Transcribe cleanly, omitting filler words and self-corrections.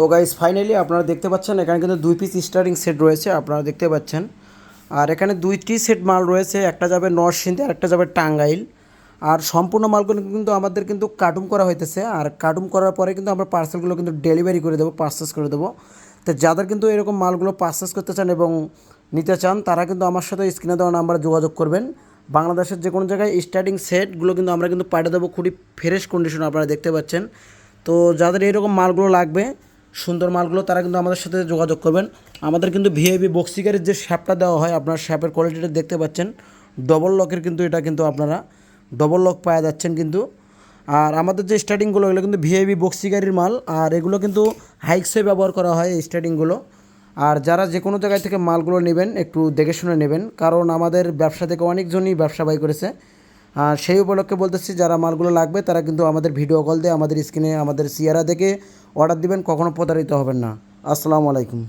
তো guys finally আপনারা দেখতে পাচ্ছেন এখানে কিন্তু 2 পিস স্টার্টিং সেট রয়েছে, আপনারা দেখতে পাচ্ছেন। আর এখানে 2টি সেট মাল রয়েছে, একটা যাবে নরসিংদী আর একটা যাবে টাঙ্গাইল। আর সম্পূর্ণ মালগুলো কিন্তু আমাদের কিন্তু কার্টুন করা হইতেছে, আর কার্টুন করার পরে কিন্তু আমরা পার্সেলগুলো কিন্তু ডেলিভারি করে দেবো, পার্সেস করে দেবো। তো যাদের কিন্তু এরকম মালগুলো পার্সেস করতে চান এবং নিতে চান তারা কিন্তু আমার সাথে স্ক্রিনে দেওয়া নাম্বারে যোগাযোগ করবেন। বাংলাদেশের যে কোনো জায়গায় স্টার্টিং সেটগুলো কিন্তু আমরা কিন্তু পাঠিয়ে দেবো খুবই ফ্রেশ কন্ডিশন, আপনারা দেখতে পাচ্ছেন। তো যাদের এরকম মালগুলো লাগবে, সুন্দর মালগুলো, তারা কিন্তু আমাদের সাথে যোগাযোগ করবেন। আমাদের কিন্তু ভিআইপি বক্সিকারের যে শ্যাপটা দেওয়া হয়, আপনার শ্যাপের কোয়ালিটিটা দেখতে পাচ্ছেন, ডবল লকের কিন্তু এটা কিন্তু আপনারা ডবল লক পাওয়া যাচ্ছেন কিন্তু। আর আমাদের যে স্টার্টিংগুলো এগুলো কিন্তু ভিআইপি বক্সিকারির মাল, আর এগুলো কিন্তু হাইক্সে ব্যবহার করা হয় এই স্টার্টিংগুলো। আর যারা যে কোনো জায়গায় থেকে মালগুলো নেবেন একটু দেখে শুনে নেবেন, কারণ আমাদের ব্যবসা থেকে অনেকজনই ব্যবসা বাই করেছে। আর সেই উপলক্ষে বলতেছি, যারা মালগুলো লাগবে তারা কিন্তু আমাদের ভিডিও কল দিয়ে আমাদের স্ক্রিনে আমাদের সিয়ারা দেখে অর্ডার দিবেন, কখনো প্রতারিত হবেন না। আসসালামু আলাইকুম।